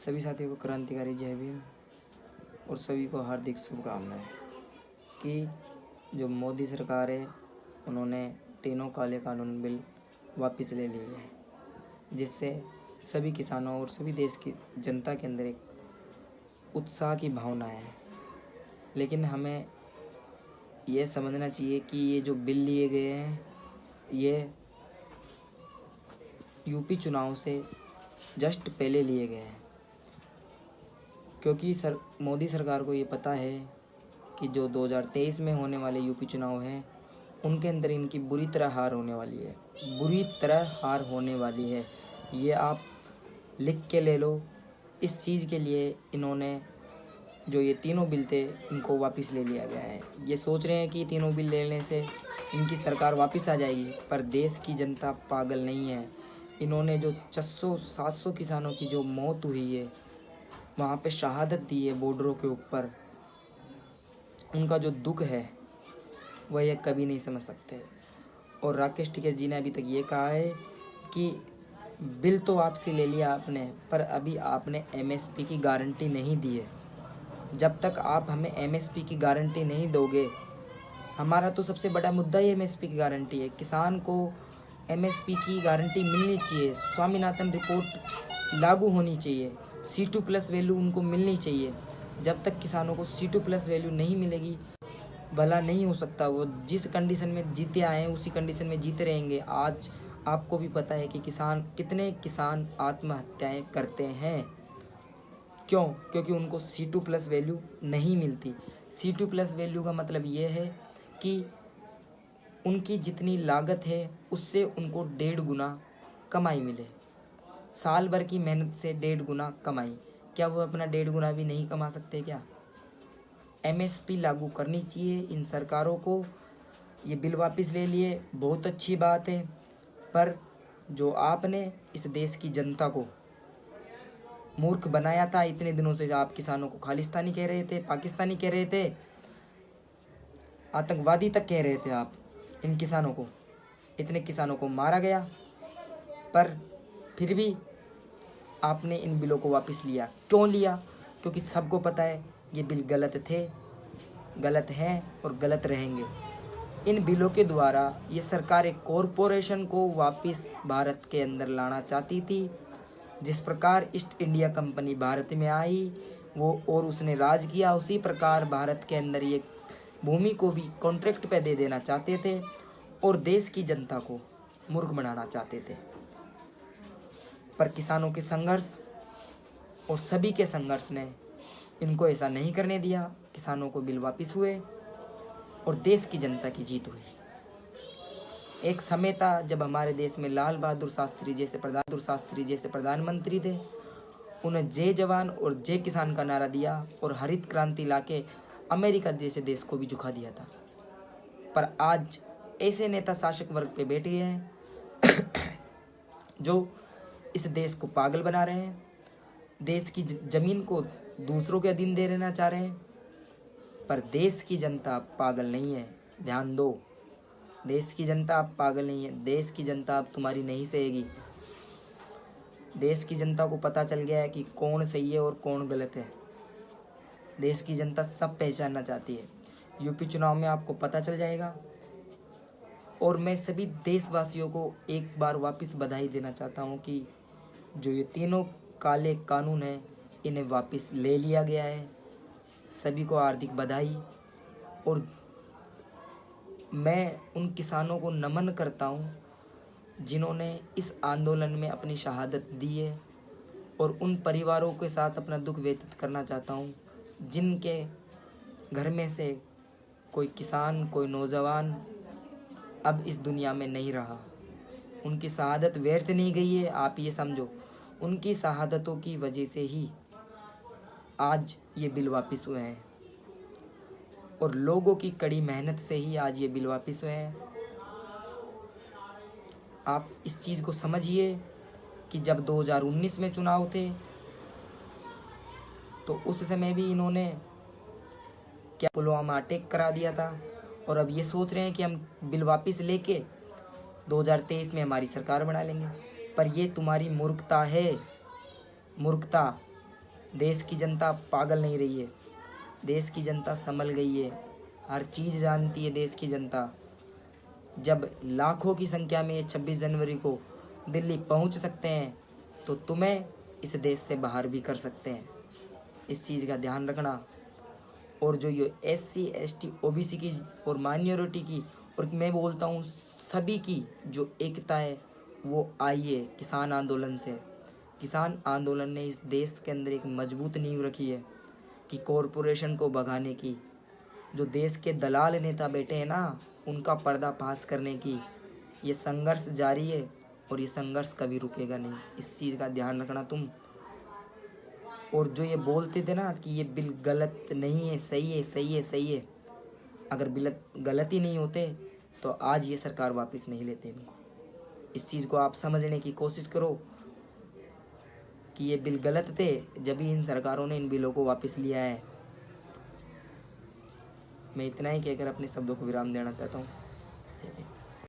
सभी साथियों को क्रांतिकारी जय भीम और सभी को हार्दिक शुभकामनाएं कि जो मोदी सरकार है उन्होंने तीनों काले कानून बिल वापस ले लिए हैं, जिससे सभी किसानों और सभी देश की जनता के अंदर एक उत्साह की भावना है। लेकिन हमें यह समझना चाहिए कि ये जो बिल लिए गए हैं ये यूपी चुनाव से जस्ट पहले लिए गए हैं, क्योंकि मोदी सरकार को ये पता है कि जो 2023 में होने वाले यूपी चुनाव हैं उनके अंदर इनकी बुरी तरह हार होने वाली है। ये आप लिख के ले लो। इस चीज़ के लिए इन्होंने जो ये तीनों बिल थे इनको वापस ले लिया गया है। ये सोच रहे हैं कि तीनों बिल लेने से इनकी सरकार वापस आ जाएगी, पर देश की जनता पागल नहीं है। इन्होंने जो 600-700 किसानों की जो मौत हुई है, वहाँ पे शहादत दी है बॉर्डरों के ऊपर, उनका जो दुख है वह ये कभी नहीं समझ सकते। और राकेश टिकैत जी ने अभी तक ये कहा है कि बिल तो वापसी ले लिया आपने, पर अभी आपने एमएसपी की गारंटी नहीं दी है। जब तक आप हमें एमएसपी की गारंटी नहीं दोगे, हमारा तो सबसे बड़ा मुद्दा ही एमएसपी की गारंटी है। किसान को एमएसपी की गारंटी मिलनी चाहिए, स्वामीनाथन रिपोर्ट लागू होनी चाहिए, C2+ वैल्यू उनको मिलनी चाहिए। जब तक किसानों को C2+ वैल्यू नहीं मिलेगी, भला नहीं हो सकता। वो जिस कंडीशन में जीते आए हैं उसी कंडीशन में जीते रहेंगे। आज आपको भी पता है कि कितने किसान आत्महत्याएं करते हैं। क्यों? क्योंकि उनको C2+ वैल्यू नहीं मिलती। C2+ वैल्यू का मतलब ये है कि उनकी जितनी लागत है उससे उनको 1.5 गुना कमाई मिले। साल भर की मेहनत से 1.5 गुना कमाई। क्या वो अपना 1.5 गुना भी नहीं कमा सकते क्या? एमएसपी लागू करनी चाहिए इन सरकारों को। ये बिल वापस ले लिए, बहुत अच्छी बात है, पर जो आपने इस देश की जनता को मूर्ख बनाया था इतने दिनों से, आप किसानों को खालिस्तानी कह रहे थे, पाकिस्तानी कह रहे थे, आतंकवादी तक कह रहे थे आप इन किसानों को। इतने किसानों को मारा गया, पर फिर भी आपने इन बिलों को वापस लिया। क्यों लिया? क्योंकि सबको पता है ये बिल गलत थे, गलत हैं और गलत रहेंगे। इन बिलों के द्वारा ये सरकार एक कॉरपोरेशन को वापस भारत के अंदर लाना चाहती थी। जिस प्रकार ईस्ट इंडिया कंपनी भारत में आई वो और उसने राज किया, उसी प्रकार भारत के अंदर ये भूमि को भी कॉन्ट्रैक्ट पे दे देना चाहते थे और देश की जनता को मूर्ख बनाना चाहते थे। पर किसानों के संघर्ष और सभी के संघर्ष ने इनको ऐसा नहीं करने दिया। किसानों को बिल वापस हुए और देश की जनता की जीत हुई। एक समय था जब हमारे देश में लाल बहादुर शास्त्री जैसे प्रधानमंत्री थे। उन्हें जय जवान और जय किसान का नारा दिया और हरित क्रांति लाके अमेरिका जैसे देश को भी झुका दिया था। पर आज ऐसे नेता शासक वर्ग पे बैठे हैं जो इस देश को पागल बना रहे हैं, देश की जमीन को दूसरों के अधीन दे देना चाह रहे हैं। पर देश की जनता पागल नहीं है, ध्यान दो। देश की जनता अब पागल नहीं है। देश की जनता अब तुम्हारी नहीं सहेगी। देश की जनता को पता चल गया है कि कौन सही है और कौन गलत है। देश की जनता सब पहचानना चाहती है। यूपी चुनाव में आपको पता चल जाएगा। और मैं सभी देशवासियों को एक बार वापस बधाई देना चाहता हूँ कि जो ये तीनों काले कानून हैं इन्हें वापस ले लिया गया है। सभी को हार्दिक बधाई। और मैं उन किसानों को नमन करता हूँ जिन्होंने इस आंदोलन में अपनी शहादत दी है, और उन परिवारों के साथ अपना दुख व्यतीत करना चाहता हूँ जिनके घर में से कोई किसान, कोई नौजवान अब इस दुनिया में नहीं रहा। उनकी शहादत व्यर्थ नहीं गई है। आप ये समझो, उनकी शहादतों की वजह से ही आज ये बिल वापस हुए हैं और लोगों की कड़ी मेहनत से ही आज ये बिल वापस हुए हैं। आप इस चीज़ को समझिए कि जब 2019 में चुनाव थे तो उस समय भी इन्होंने क्या पुलवामा अटैक करा दिया था, और अब ये सोच रहे हैं कि हम बिल वापस लेके 2023 में हमारी सरकार बना लेंगे। पर ये तुम्हारी मूर्खता है, मूर्खता। देश की जनता पागल नहीं रही है, देश की जनता संभल गई है, हर चीज़ जानती है देश की जनता। जब लाखों की संख्या में 26 जनवरी को दिल्ली पहुंच सकते हैं तो तुम्हें इस देश से बाहर भी कर सकते हैं। इस चीज़ का ध्यान रखना। और जो ये SC ST OBC की और माइनॉरिटी की और मैं बोलता हूँ सभी की जो एकता है वो आई है किसान आंदोलन से। किसान आंदोलन ने इस देश के अंदर एक मजबूत नींव रखी है कि कॉरपोरेशन को भगाने की, जो देश के दलाल नेता बैठे हैं ना उनका पर्दाफाश करने की। ये संघर्ष जारी है और ये संघर्ष कभी रुकेगा नहीं, इस चीज़ का ध्यान रखना तुम। और जो ये बोलते थे ना कि ये बिल गलत नहीं है, सही है, सही है, सही है, अगर बिल गलत ही नहीं होते तो आज ये सरकार वापस नहीं लेते इनको। इस चीज़ को आप समझने की कोशिश करो कि ये बिल गलत थे जब भी इन सरकारों ने इन बिलों को वापस लिया है। मैं इतना ही कहकर अपने शब्दों को विराम देना चाहता हूँ।